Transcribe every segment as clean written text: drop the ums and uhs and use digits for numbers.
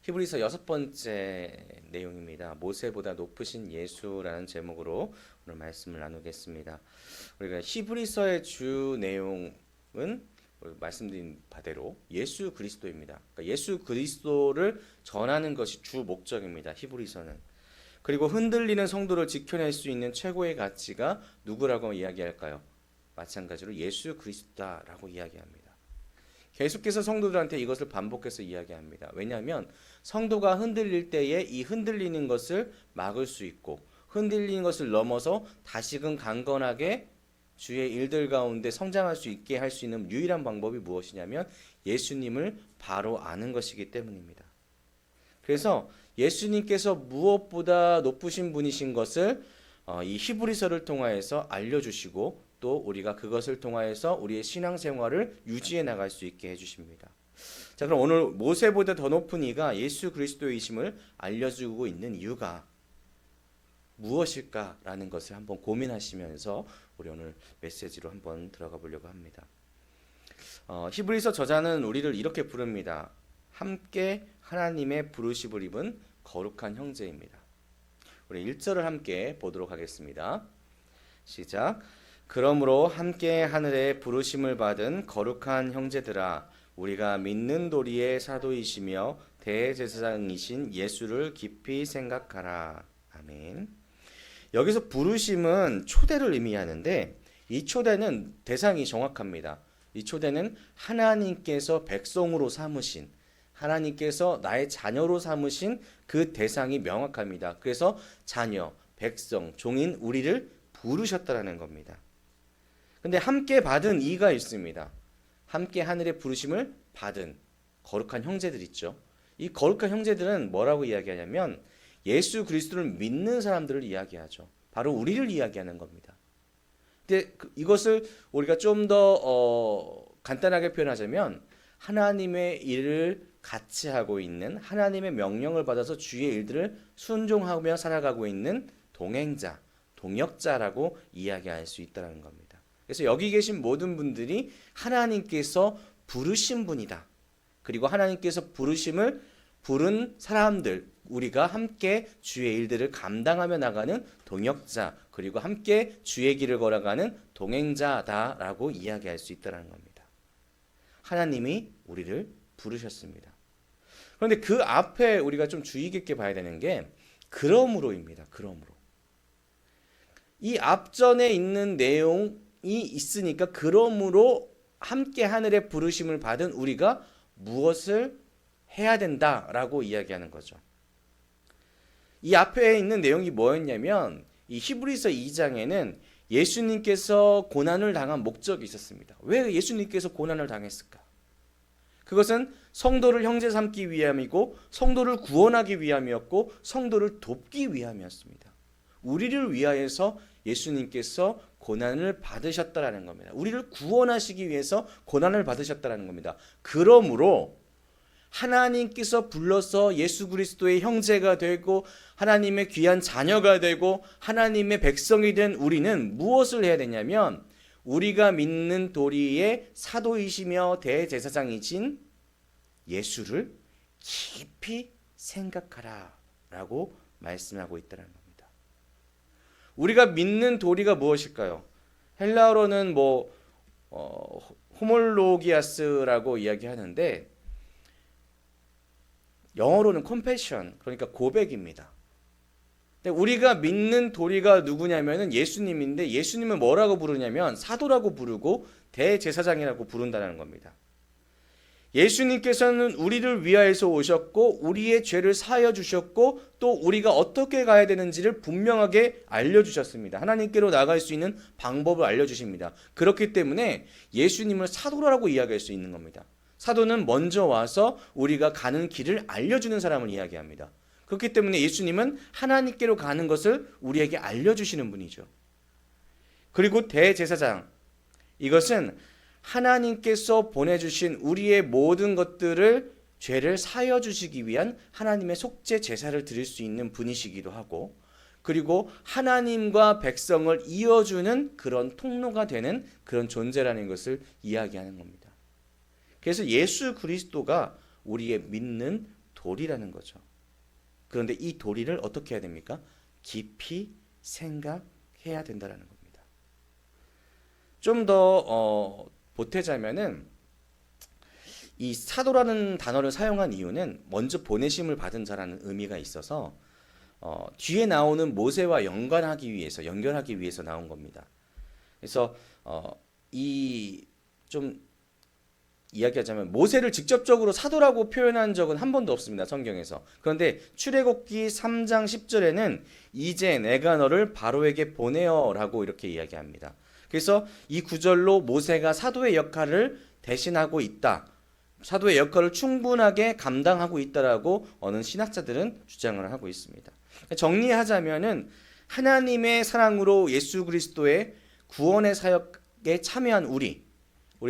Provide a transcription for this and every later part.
히브리서 6번째 내용입니다. 모세보다 높으신 예수라는 제목으로 오늘 말씀을 나누겠습니다. 우리가 히브리서의 주 내용은 말씀드린 바대로 예수 그리스도입니다. 그러니까 예수 그리스도를 전하는 것이 주 목적입니다. 히브리서는. 그리고 흔들리는 성도를 지켜낼 수 있는 최고의 가치가 누구라고 이야기할까요? 마찬가지로 예수 그리스도다라고 이야기합니다. 계속해서 성도들한테 이것을 반복해서 이야기합니다. 왜냐하면 성도가 흔들릴 때에 이 흔들리는 것을 막을 수 있고 흔들리는 것을 넘어서 다시금 강건하게 주의 일들 가운데 성장할 수 있게 할 수 있는 유일한 방법이 무엇이냐면 예수님을 바로 아는 것이기 때문입니다. 그래서 예수님께서 무엇보다 높으신 분이신 것을 이 히브리서를 통하여서 알려주시고 또 우리가 그것을 통하여서 우리의 신앙생활을 유지해 나갈 수 있게 해주십니다. 자, 그럼 오늘 모세보다 더 높은 이가 예수 그리스도이심을 알려주고 있는 이유가 무엇일까라는 것을 한번 고민하시면서 우리 오늘 메시지로 한번 들어가 보려고 합니다. 히브리서 저자는 우리를 이렇게 부릅니다. 함께 하나님의 부르심을 입은 거룩한 형제입니다. 우리 1절을 함께 보도록 하겠습니다. 시작. 그러므로 함께 하늘의 부르심을 받은 거룩한 형제들아, 우리가 믿는 도리의 사도이시며 대제사장이신 예수를 깊이 생각하라. 아멘. 여기서 부르심은 초대를 의미하는데 이 초대는 대상이 정확합니다. 이 초대는 하나님께서 백성으로 삼으신, 하나님께서 나의 자녀로 삼으신 그 대상이 명확합니다. 그래서 자녀, 백성, 종인 우리를 부르셨다라는 겁니다. 근데 함께 받은 이가 있습니다. 함께 하늘의 부르심을 받은 거룩한 형제들 있죠. 이 거룩한 형제들은 뭐라고 이야기하냐면 예수 그리스도를 믿는 사람들을 이야기하죠. 바로 우리를 이야기하는 겁니다. 근데 이것을 우리가 좀 더 간단하게 표현하자면 하나님의 일을 같이 하고 있는, 하나님의 명령을 받아서 주의 일들을 순종하며 살아가고 있는 동행자, 동역자라고 이야기할 수 있다는 겁니다. 그래서 여기 계신 모든 분들이 하나님께서 부르신 분이다. 그리고 하나님께서 부른 사람들, 우리가 함께 주의 일들을 감당하며 나가는 동역자, 그리고 함께 주의 길을 걸어가는 동행자다라고 이야기할 수 있다는 겁니다. 하나님이 우리를 부르셨습니다. 그런데 그 앞에 우리가 좀 주의 깊게 봐야 되는 게 그러므로입니다. 그러므로. 이 앞전에 있는 내용이 있으니까 그러므로 함께 하늘의 부르심을 받은 우리가 무엇을 해야 된다라고 이야기하는 거죠. 이 앞에 있는 내용이 뭐였냐면 이 히브리서 2장에는 예수님께서 고난을 당한 목적이 있었습니다. 왜 예수님께서 고난을 당했을까? 그것은 성도를 형제 삼기 위함이고 성도를 구원하기 위함이었고 성도를 돕기 위함이었습니다. 우리를 위하여서 예수님께서 고난을 받으셨다라는 겁니다. 우리를 구원하시기 위해서 고난을 받으셨다라는 겁니다. 그러므로 하나님께서 불러서 예수 그리스도의 형제가 되고 하나님의 귀한 자녀가 되고 하나님의 백성이 된 우리는 무엇을 해야 되냐면 우리가 믿는 도리의 사도이시며 대제사장이신 예수를 깊이 생각하라 라고 말씀하고 있다는 겁니다. 우리가 믿는 도리가 무엇일까요? 헬라어로는 호몰로기아스라고 이야기하는데 영어로는 confession, 그러니까 고백입니다. 근데 우리가 믿는 도리가 누구냐면은 예수님인데 예수님은 뭐라고 부르냐면 사도라고 부르고 대제사장이라고 부른다는 겁니다. 예수님께서는 우리를 위하여서 오셨고 우리의 죄를 사하여 주셨고 또 우리가 어떻게 가야 되는지를 분명하게 알려주셨습니다. 하나님께로 나갈 수 있는 방법을 알려주십니다. 그렇기 때문에 예수님을 사도라고 이야기할 수 있는 겁니다. 사도는 먼저 와서 우리가 가는 길을 알려주는 사람을 이야기합니다. 그렇기 때문에 예수님은 하나님께로 가는 것을 우리에게 알려주시는 분이죠. 그리고 대제사장, 이것은 하나님께서 보내주신 우리의 모든 것들을 죄를 사여 주시기 위한 하나님의 속죄 제사를 드릴 수 있는 분이시기도 하고 그리고 하나님과 백성을 이어주는 그런 통로가 되는 그런 존재라는 것을 이야기하는 겁니다. 그래서 예수 그리스도가 우리의 믿는 도리라는 거죠. 그런데 이 도리를 어떻게 해야 됩니까? 깊이 생각해야 된다는 겁니다. 좀 더 보태자면은 이 사도라는 단어를 사용한 이유는 먼저 보내심을 받은 자라는 의미가 있어서 뒤에 나오는 모세와 연결하기 위해서 나온 겁니다. 그래서 이 좀 이야기하자면 모세를 직접적으로 사도라고 표현한 적은 한 번도 없습니다. 성경에서. 그런데 출애굽기 3장 10절에는 이제 내가 너를 바로에게 보내어라고 이렇게 이야기합니다. 그래서 이 구절로 모세가 사도의 역할을 대신하고 있다. 사도의 역할을 충분하게 감당하고 있다라고 어느 신학자들은 주장을 하고 있습니다. 정리하자면은 하나님의 사랑으로 예수 그리스도의 구원의 사역에 참여한 우리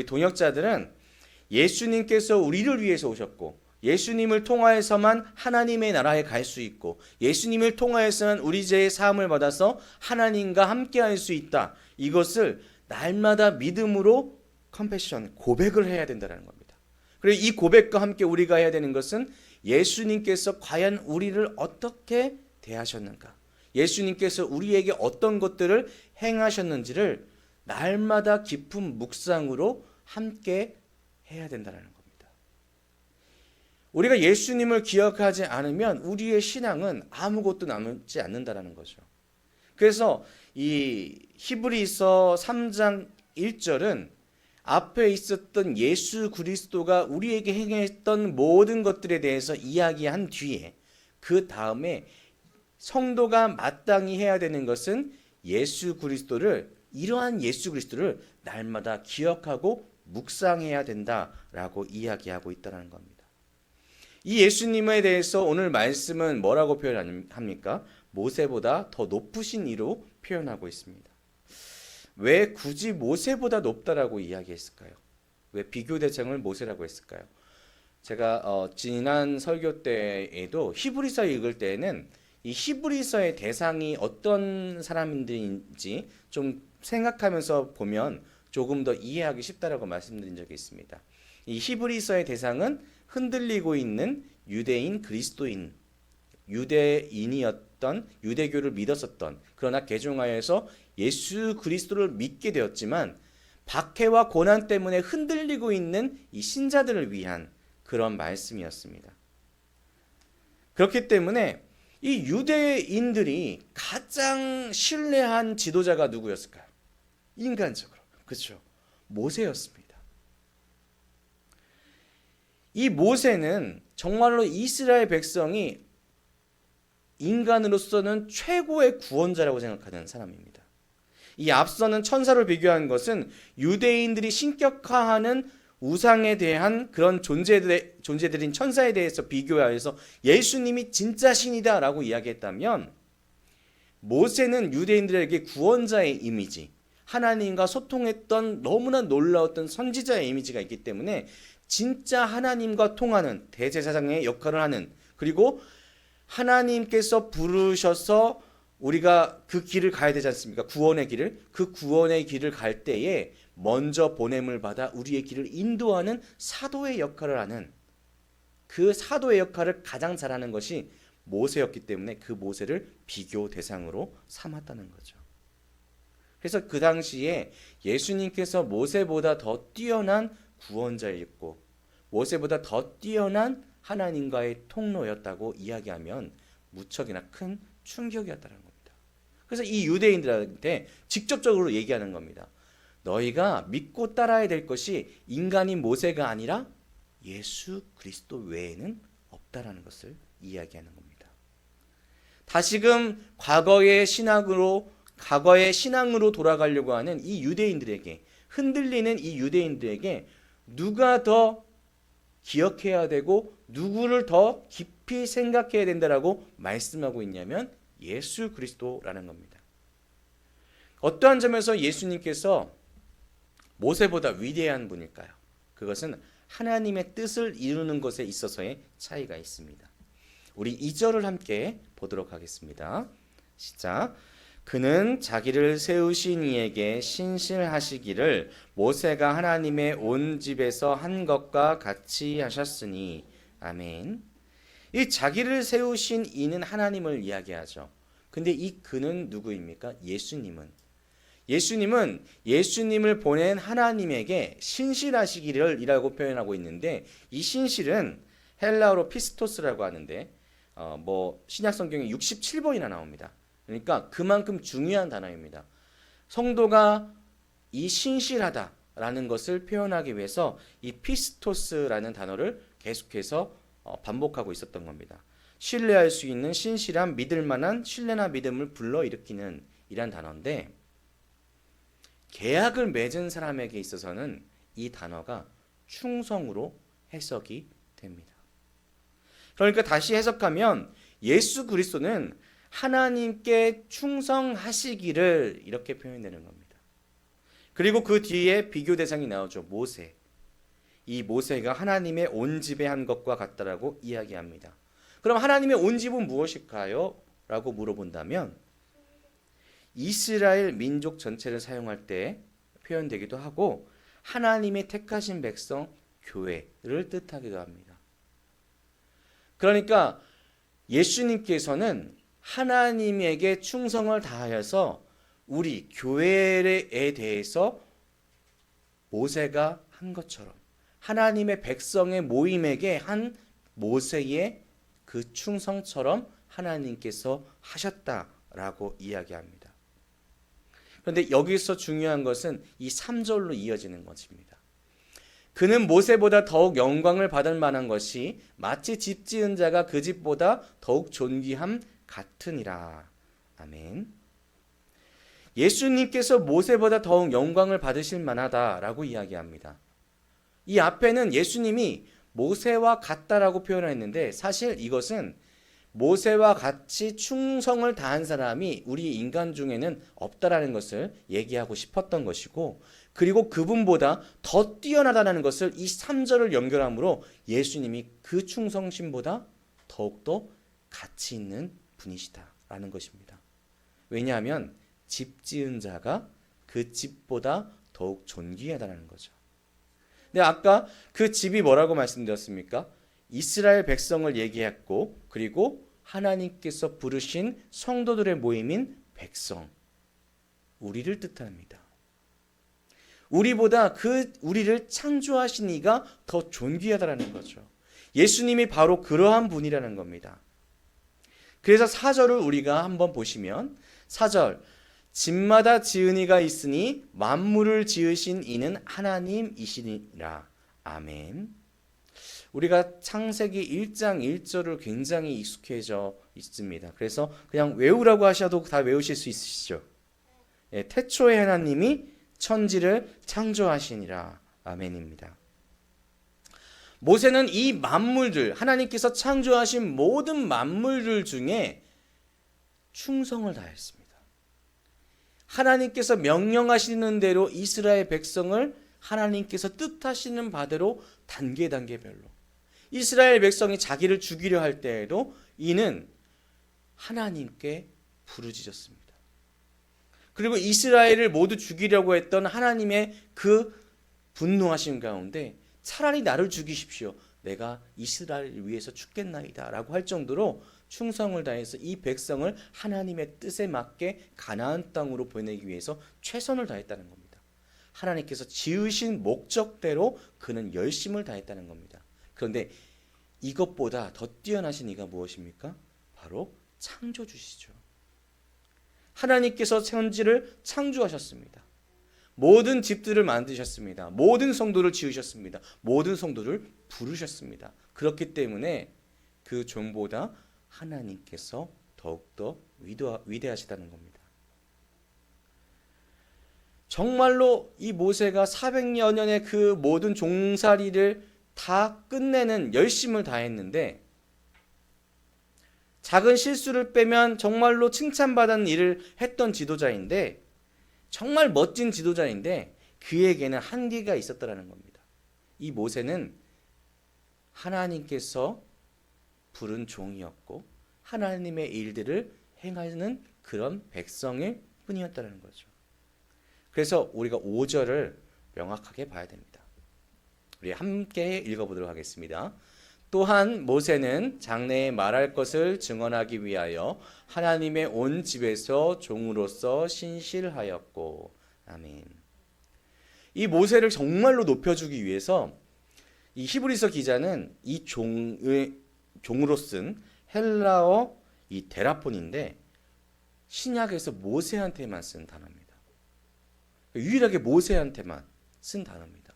동역자들은 예수님께서 우리를 위해서 오셨고 예수님을 통하여서만 하나님의 나라에 갈 수 있고 예수님을 통하여서만 우리 죄의 사함을 받아서 하나님과 함께할 수 있다. 이것을 날마다 믿음으로 고백을 해야 된다는 겁니다. 그리고 이 고백과 함께 우리가 해야 되는 것은 예수님께서 과연 우리를 어떻게 대하셨는가, 예수님께서 우리에게 어떤 것들을 행하셨는지를 날마다 깊은 묵상으로 함께 해야 된다는 겁니다. 우리가 예수님을 기억하지 않으면 우리의 신앙은 아무것도 남지 않는다는 거죠. 그래서 이 히브리서 3장 1절은 앞에 있었던 예수 그리스도가 우리에게 행했던 모든 것들에 대해서 이야기한 뒤에 그 다음에 성도가 마땅히 해야 되는 것은 이러한 예수 그리스도를 날마다 기억하고 묵상해야 된다라고 이야기하고 있다는 겁니다. 이 예수님에 대해서 오늘 말씀은 뭐라고 표현합니까? 모세보다 더 높으신 이로 표현하고 있습니다. 왜 굳이 모세보다 높다라고 이야기했을까요? 왜 비교 대상을 모세라고 했을까요? 제가 지난 설교 때에도 히브리서 읽을 때에는 이 히브리서의 대상이 어떤 사람인지 좀 생각하면서 보면 조금 더 이해하기 쉽다라고 말씀드린 적이 있습니다. 이 히브리서의 대상은 흔들리고 있는 유대인 그리스도인, 유대인이었던, 유대교를 믿었었던, 그러나 개종하여서 예수 그리스도를 믿게 되었지만 박해와 고난 때문에 흔들리고 있는 이 신자들을 위한 그런 말씀이었습니다. 그렇기 때문에 이 유대인들이 가장 신뢰한 지도자가 누구였을까요? 인간적으로. 그렇죠. 모세였습니다. 이 모세는 정말로 이스라엘 백성이 인간으로서는 최고의 구원자라고 생각하는 사람입니다. 이 앞서는 천사를 비교한 것은 유대인들이 신격화하는 우상에 대한 그런 존재들인 천사에 대해서 비교하여서 예수님이 진짜 신이다라고 이야기했다면, 모세는 유대인들에게 구원자의 이미지, 하나님과 소통했던 너무나 놀라웠던 선지자의 이미지가 있기 때문에 진짜 하나님과 통하는 대제사장의 역할을 하는, 그리고 하나님께서 부르셔서 우리가 그 길을 가야 되지 않습니까? 구원의 길을. 그 구원의 길을 갈 때에 먼저 보냄을 받아 우리의 길을 인도하는 사도의 역할을 하는, 그 사도의 역할을 가장 잘하는 것이 모세였기 때문에 그 모세를 비교 대상으로 삼았다는 거죠. 그래서 그 당시에 예수님께서 모세보다 더 뛰어난 구원자였고 모세보다 더 뛰어난 하나님과의 통로였다고 이야기하면 무척이나 큰 충격이었다는 겁니다. 그래서 이 유대인들한테 직접적으로 얘기하는 겁니다. 너희가 믿고 따라야 될 것이 인간인 모세가 아니라 예수 그리스도 외에는 없다라는 것을 이야기하는 겁니다. 다시금 과거의 신앙으로 돌아가려고 하는 이 유대인들에게, 흔들리는 이 유대인들에게 누가 더 기억해야 되고 누구를 더 깊이 생각해야 된다라고 말씀하고 있냐면 예수 그리스도라는 겁니다. 어떠한 점에서 예수님께서 모세보다 위대한 분일까요? 그것은 하나님의 뜻을 이루는 것에 있어서의 차이가 있습니다. 우리 2절을 함께 보도록 하겠습니다. 시작. 그는 자기를 세우신 이에게 신실하시기를 모세가 하나님의 온 집에서 한 것과 같이 하셨으니. 아멘. 이 자기를 세우신 이는 하나님을 이야기하죠. 근데 이 그는 누구입니까? 예수님은 예수님을 보낸 하나님에게 신실하시기를 이라고 표현하고 있는데, 이 신실은 헬라어로 피스토스라고 하는데 신약 성경에 67번이나 나옵니다. 그러니까 그만큼 중요한 단어입니다. 성도가 이 신실하다라는 것을 표현하기 위해서 이 피스토스라는 단어를 계속해서 반복하고 있었던 겁니다. 신뢰할 수 있는 신실한 믿을 만한 신뢰나 믿음을 불러일으키는 이란 단어인데, 계약을 맺은 사람에게 있어서는 이 단어가 충성으로 해석이 됩니다. 그러니까 다시 해석하면 예수 그리스도는 하나님께 충성하시기를 이렇게 표현되는 겁니다. 그리고 그 뒤에 비교 대상이 나오죠. 모세. 이 모세가 하나님의 온 집에 한 것과 같다라고 이야기합니다. 그럼 하나님의 온 집은 무엇일까요? 라고 물어본다면 이스라엘 민족 전체를 사용할 때 표현되기도 하고, 하나님의 택하신 백성 교회를 뜻하기도 합니다. 그러니까 예수님께서는 하나님에게 충성을 다하여서 우리 교회에 대해서 모세가 한 것처럼 하나님의 백성의 모임에게 한 모세의 그 충성처럼 하나님께서 하셨다라고 이야기합니다. 그런데 여기서 중요한 것은 이 3절로 이어지는 것입니다. 그는 모세보다 더욱 영광을 받을 만한 것이 마치 집 지은 자가 그 집보다 더욱 존귀함 같으니라. 아멘. 예수님께서 모세보다 더욱 영광을 받으실 만하다라고 이야기합니다. 이 앞에는 예수님이 모세와 같다라고 표현했는데, 사실 이것은 모세와 같이 충성을 다한 사람이 우리 인간 중에는 없다라는 것을 얘기하고 싶었던 것이고, 그리고 그분보다 더 뛰어나다는 것을 이 3절을 연결함으로 예수님이 그 충성심보다 더욱더 가치 있는 분이시다라는 것입니다. 왜냐하면 집 지은 자가 그 집보다 더욱 존귀하다는 거죠. 근데 아까 그 집이 뭐라고 말씀드렸습니까? 이스라엘 백성을 얘기했고, 그리고 하나님께서 부르신 성도들의 모임인 백성, 우리를 뜻합니다. 우리보다 우리를 창조하신 이가 더 존귀하다라는 거죠. 예수님이 바로 그러한 분이라는 겁니다. 그래서 4절을 우리가 한번 보시면, 4절, 집마다 지은 이가 있으니 만물을 지으신 이는 하나님이시니라. 아멘. 우리가 창세기 1장 1절을 굉장히 익숙해져 있습니다. 그래서 그냥 외우라고 하셔도 다 외우실 수 있으시죠? 예, 태초에 하나님이 천지를 창조하시니라. 아멘입니다. 모세는 이 만물들, 하나님께서 창조하신 모든 만물들 중에 충성을 다했습니다. 하나님께서 명령하시는 대로 이스라엘 백성을 하나님께서 뜻하시는 바대로 단계별로, 이스라엘 백성이 자기를 죽이려 할 때에도 이는 하나님께 부르짖었습니다. 그리고 이스라엘을 모두 죽이려고 했던 하나님의 그 분노하신 가운데 차라리 나를 죽이십시오, 내가 이스라엘을 위해서 죽겠나이다 라고 할 정도로 충성을 다해서 이 백성을 하나님의 뜻에 맞게 가나안 땅으로 보내기 위해서 최선을 다했다는 겁니다. 하나님께서 지으신 목적대로 그는 열심을 다했다는 겁니다. 그런데 이것보다 더 뛰어나신 이가 무엇입니까? 바로 창조주시죠. 하나님께서 천지를 창조하셨습니다. 모든 집들을 만드셨습니다. 모든 성도를 지으셨습니다. 모든 성도를 부르셨습니다. 그렇기 때문에 그 종보다 하나님께서 더욱더 위대하시다는 겁니다. 정말로 이 모세가 400여 년의 그 모든 종살이를 다 끝내는 열심을 다했는데, 작은 실수를 빼면 정말로 칭찬받은 일을 했던 지도자인데, 정말 멋진 지도자인데 그에게는 한계가 있었다는 겁니다. 이 모세는 하나님께서 부른 종이었고 하나님의 일들을 행하는 그런 백성일 뿐이었다는 거죠. 그래서 우리가 5절을 명확하게 봐야 됩니다. 우리 함께 읽어보도록 하겠습니다. 또한 모세는 장래에 말할 것을 증언하기 위하여 하나님의 온 집에서 종으로서 신실하였고. 아멘. 이 모세를 정말로 높여주기 위해서 이 히브리서 기자는 이 종으로 쓴 헬라어 이 데라폰인데 신약에서 모세한테만 쓴 단어입니다. 유일하게 모세한테만 쓴 단어입니다.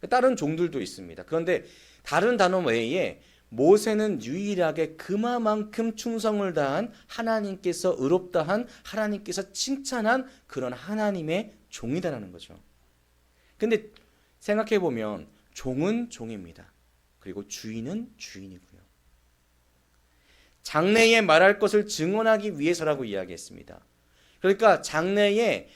다른 종들도 있습니다. 그런데 다른 단어 외에 모세는 유일하게 그만큼 충성을 다한 하나님께서 의롭다 한 하나님께서 칭찬한 그런 하나님의 종이다라는 거죠. 근데 생각해 보면 종은 종입니다. 그리고 주인은 주인이고요. 장래에 말할 것을 증언하기 위해서라고 이야기했습니다. 그러니까 장래에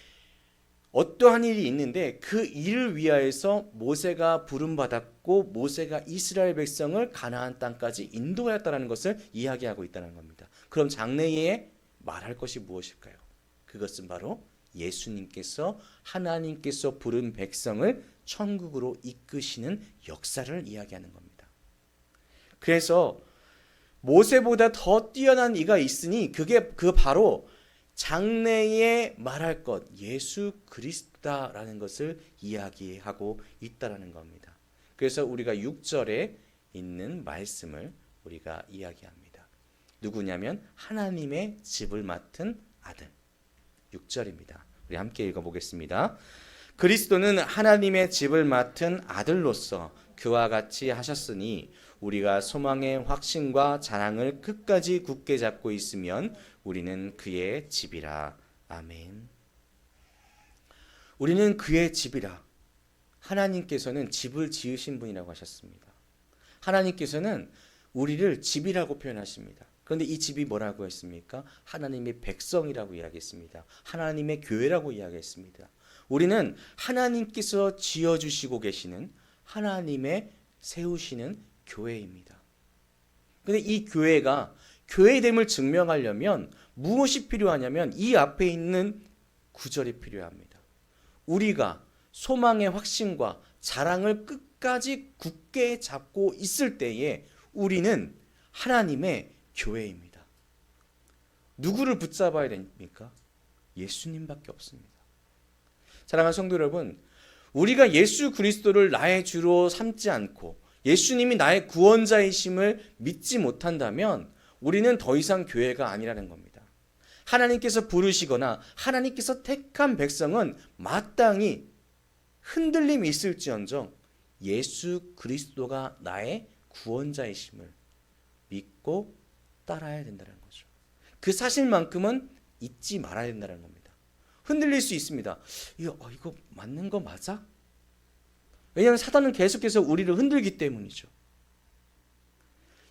어떠한 일이 있는데 그 일을 위하여서 모세가 부름받았고 모세가 이스라엘 백성을 가나안 땅까지 인도하였다는 것을 이야기하고 있다는 겁니다. 그럼 장래에 말할 것이 무엇일까요? 그것은 바로 예수님께서 하나님께서 부른 백성을 천국으로 이끄시는 역사를 이야기하는 겁니다. 그래서 모세보다 더 뛰어난 이가 있으니 그게 바로 장래에 말할 것 예수 그리스도다라는 것을 이야기하고 있다라는 겁니다. 그래서 우리가 6절에 있는 말씀을 우리가 이야기합니다. 누구냐면 하나님의 집을 맡은 아들. 6절입니다. 우리 함께 읽어보겠습니다. 그리스도는 하나님의 집을 맡은 아들로서 그와 같이 하셨으니 우리가 소망의 확신과 자랑을 끝까지 굳게 잡고 있으면 우리는 그의 집이라. 아멘. 우리는 그의 집이라. 하나님께서는 집을 지으신 분이라고 하셨습니다. 하나님께서는 우리를 집이라고 표현하십니다. 그런데 이 집이 뭐라고 했습니까? 하나님의 백성이라고 이야기했습니다. 하나님의 교회라고 이야기했습니다. 우리는 하나님께서 지어주시고 계시는 하나님의 세우시는 교회입니다. 그런데 이 교회가 교회됨을 증명하려면 무엇이 필요하냐면 이 앞에 있는 구절이 필요합니다. 우리가 소망의 확신과 자랑을 끝까지 굳게 잡고 있을 때에 우리는 하나님의 교회입니다. 누구를 붙잡아야 됩니까? 예수님밖에 없습니다. 사랑하는 성도 여러분, 우리가 예수 그리스도를 나의 주로 삼지 않고 예수님이 나의 구원자이심을 믿지 못한다면 우리는 더 이상 교회가 아니라는 겁니다. 하나님께서 부르시거나 하나님께서 택한 백성은 마땅히 흔들림이 있을지언정 예수 그리스도가 나의 구원자이심을 믿고 따라야 된다는 거죠. 그 사실만큼은 잊지 말아야 된다는 겁니다. 흔들릴 수 있습니다. 이거 맞는 거 맞아? 왜냐하면 사단은 계속해서 우리를 흔들기 때문이죠.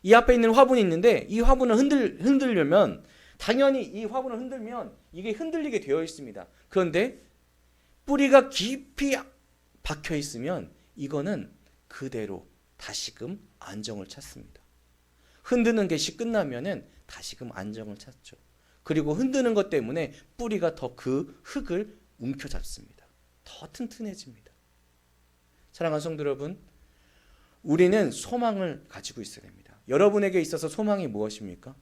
이 앞에 있는 화분이 있는데 이 화분을 흔들려면 당연히 이 화분을 흔들면 이게 흔들리게 되어 있습니다. 그런데 뿌리가 깊이 박혀 있으면 이거는 그대로 다시금 안정을 찾습니다. 흔드는 것이 끝나면은 다시금 안정을 찾죠. 그리고 흔드는 것 때문에 뿌리가 더 그 흙을 움켜잡습니다. 더 튼튼해집니다. 사랑하는 성도 여러분, 우리는 소망을 가지고 있어야 됩니다. 여러분에게 있어서 소망이 무엇입니까?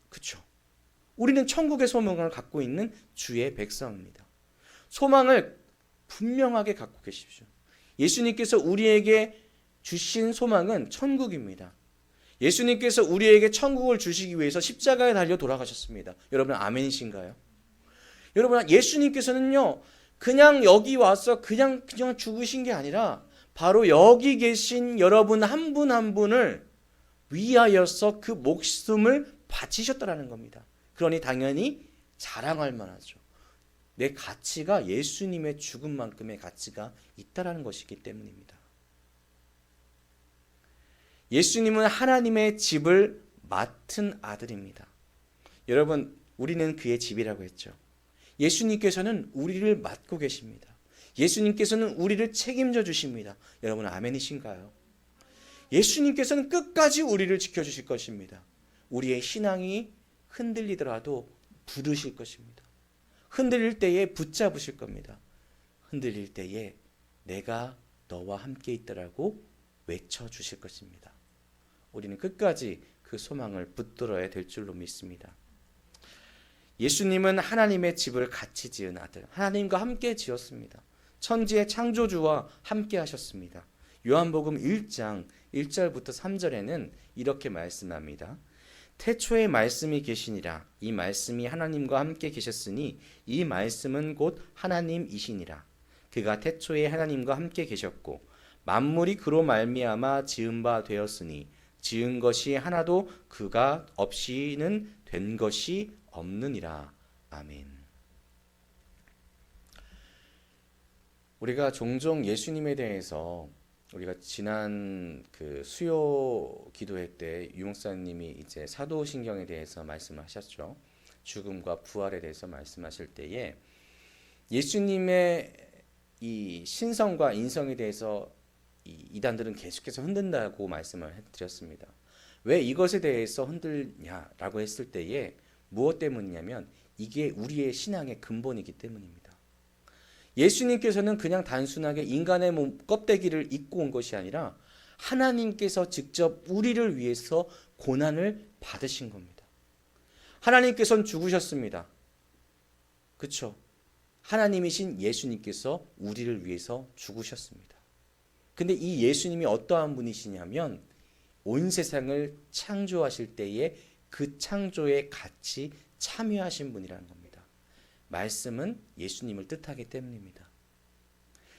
그렇죠. 우리는 천국의 소망을 갖고 있는 주의 백성입니다. 소망을 분명하게 갖고 계십시오. 예수님께서 우리에게 주신 소망은 천국입니다. 예수님께서 우리에게 천국을 주시기 위해서 십자가에 달려 돌아가셨습니다. 여러분 아멘이신가요? 여러분 예수님께서는요 그냥 여기 와서 그냥 죽으신 게 아니라 바로 여기 계신 여러분 한 분 한 분을 위하여서 그 목숨을 바치셨다라는 겁니다. 그러니 당연히 자랑할 만하죠. 내 가치가 예수님의 죽음만큼의 가치가 있다라는 것이기 때문입니다. 예수님은 하나님의 집을 맡은 아들입니다. 여러분, 우리는 그의 집이라고 했죠. 예수님께서는 우리를 맡고 계십니다. 예수님께서는 우리를 책임져 주십니다. 여러분 아멘이신가요? 예수님께서는 끝까지 우리를 지켜주실 것입니다. 우리의 신앙이 흔들리더라도 부르실 것입니다. 흔들릴 때에 붙잡으실 겁니다. 흔들릴 때에 내가 너와 함께 있더라고 외쳐주실 것입니다. 우리는 끝까지 그 소망을 붙들어야 될 줄로 믿습니다. 예수님은 하나님의 집을 같이 지은 아들, 하나님과 함께 지었습니다. 천지의 창조주와 함께 하셨습니다. 요한복음 1장 1절부터 3절에는 이렇게 말씀합니다. 태초에 말씀이 계시니라. 이 말씀이 하나님과 함께 계셨으니 이 말씀은 곧 하나님이시니라. 그가 태초에 하나님과 함께 계셨고 만물이 그로 말미암아 지은 바 되었으니 지은 것이 하나도 그가 없이는 된 것이 없느니라. 아멘. 우리가 종종 예수님에 대해서 우리가 지난 그 수요 기도회 때 유목사님이 이제 사도신경에 대해서 말씀하셨죠. 죽음과 부활에 대해서 말씀하실 때에 예수님의 이 신성과 인성에 대해서 이단들은 계속해서 흔든다고 말씀을 드렸습니다. 왜 이것에 대해서 흔들냐라고 했을 때에 무엇 때문이냐면 이게 우리의 신앙의 근본이기 때문입니다. 예수님께서는 그냥 단순하게 인간의 몸 껍데기를 입고 온 것이 아니라 하나님께서 직접 우리를 위해서 고난을 받으신 겁니다. 하나님께서는 죽으셨습니다. 그렇죠? 하나님이신 예수님께서 우리를 위해서 죽으셨습니다. 근데 이 예수님이 어떠한 분이시냐면 온 세상을 창조하실 때에 그 창조에 같이 참여하신 분이라는 겁니다. 말씀은 예수님을 뜻하기 때문입니다.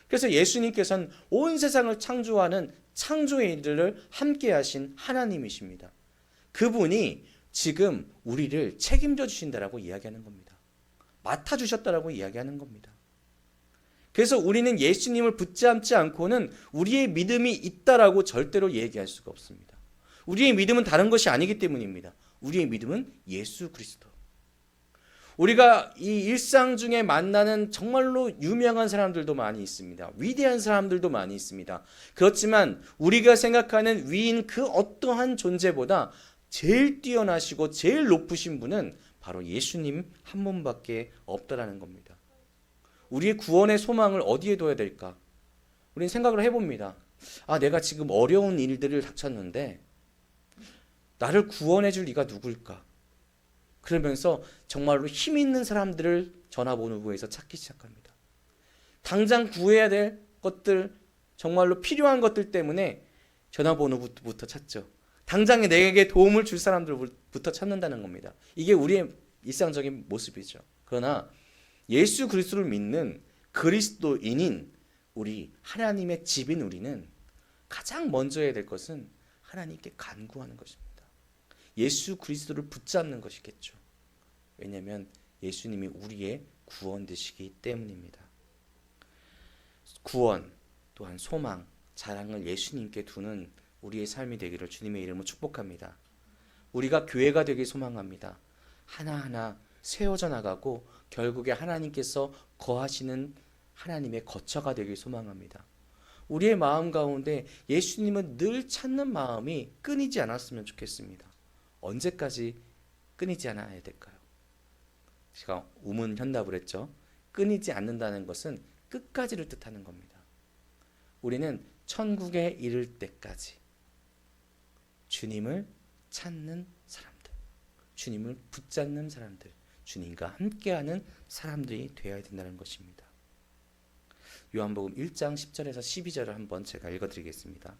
그래서 예수님께서는 온 세상을 창조하는 창조의 일을 함께 하신 하나님이십니다. 그분이 지금 우리를 책임져 주신다라고 이야기하는 겁니다. 맡아주셨다라고 이야기하는 겁니다. 그래서 우리는 예수님을 붙잡지 않고는 우리의 믿음이 있다라고 절대로 얘기할 수가 없습니다. 우리의 믿음은 다른 것이 아니기 때문입니다. 우리의 믿음은 예수 그리스도. 우리가 이 일상 중에 만나는 정말로 유명한 사람들도 많이 있습니다. 위대한 사람들도 많이 있습니다. 그렇지만 우리가 생각하는 위인 그 어떠한 존재보다 제일 뛰어나시고 제일 높으신 분은 바로 예수님 한 분밖에 없다라는 겁니다. 우리의 구원의 소망을 어디에 둬야 될까? 우리는 생각을 해봅니다. 내가 지금 어려운 일들을 닥쳤는데 나를 구원해 줄 이가 누굴까? 그러면서 정말로 힘 있는 사람들을 전화번호부에서 찾기 시작합니다. 당장 구해야 될 것들, 정말로 필요한 것들 때문에 전화번호부터 찾죠. 당장에 내게 도움을 줄 사람들부터 찾는다는 겁니다. 이게 우리의 일상적인 모습이죠. 그러나 예수 그리스도를 믿는 그리스도인인 우리, 하나님의 집인 우리는 가장 먼저 해야 될 것은 하나님께 간구하는 것입니다. 예수 그리스도를 붙잡는 것이겠죠. 왜냐하면 예수님이 우리의 구원 되시기 때문입니다. 구원, 또한 소망, 자랑을 예수님께 두는 우리의 삶이 되기를 주님의 이름으로 축복합니다. 우리가 교회가 되길 소망합니다. 하나하나 세워져 나가고 결국에 하나님께서 거하시는 하나님의 거처가 되길 소망합니다. 우리의 마음 가운데 예수님은 늘 찾는 마음이 끊이지 않았으면 좋겠습니다. 언제까지 끊이지 않아야 될까요? 제가 우문현답을 했죠. 끊이지 않는다는 것은 끝까지를 뜻하는 겁니다. 우리는 천국에 이를 때까지 주님을 찾는 사람들, 주님을 붙잡는 사람들, 주님과 함께하는 사람들이 되어야 된다는 것입니다. 요한복음 1장 10절에서 12절을 한번 제가 읽어드리겠습니다.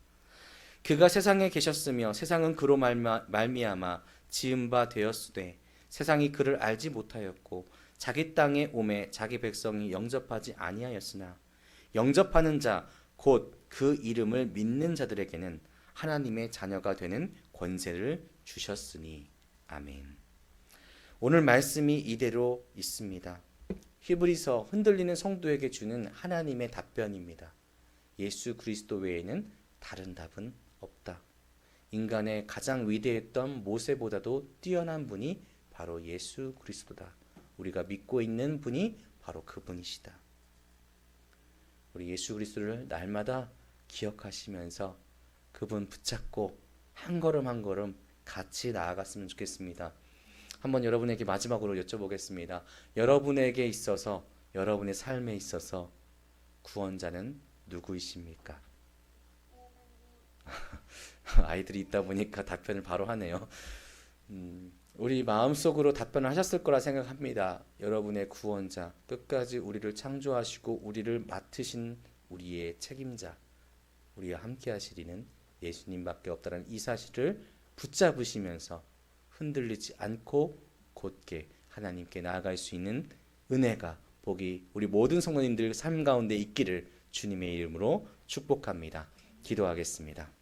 그가 세상에 계셨으며 세상은 그로 말미암아 지은 바 되었으되 세상이 그를 알지 못하였고 자기 땅에 오매 자기 백성이 영접하지 아니하였으나 영접하는 자 곧 그 이름을 믿는 자들에게는 하나님의 자녀가 되는 권세를 주셨으니. 아멘. 오늘 말씀이 이대로 있습니다. 히브리서 흔들리는 성도에게 주는 하나님의 답변입니다. 예수 그리스도 외에는 다른 답은 없다. 인간의 가장 위대했던 모세보다도 뛰어난 분이 바로 예수 그리스도다. 우리가 믿고 있는 분이 바로 그분이시다. 우리 예수 그리스도를 날마다 기억하시면서 그분 붙잡고 한 걸음 한 걸음 같이 나아갔으면 좋겠습니다. 한번 여러분에게 마지막으로 여쭤보겠습니다. 여러분에게 있어서, 여러분의 삶에 있어서 구원자는 누구이십니까? 아이들이 있다 보니까 답변을 바로 하네요. 우리 마음속으로 답변을 하셨을 거라 생각합니다. 여러분의 구원자, 끝까지 우리를 창조하시고 우리를 맡으신 우리의 책임자, 우리와 함께 하시리는 예수님밖에 없다는 이 사실을 붙잡으시면서 흔들리지 않고 곧게 하나님께 나아갈 수 있는 은혜가, 복이 우리 모든 성도님들 삶 가운데 있기를 주님의 이름으로 축복합니다. 기도하겠습니다.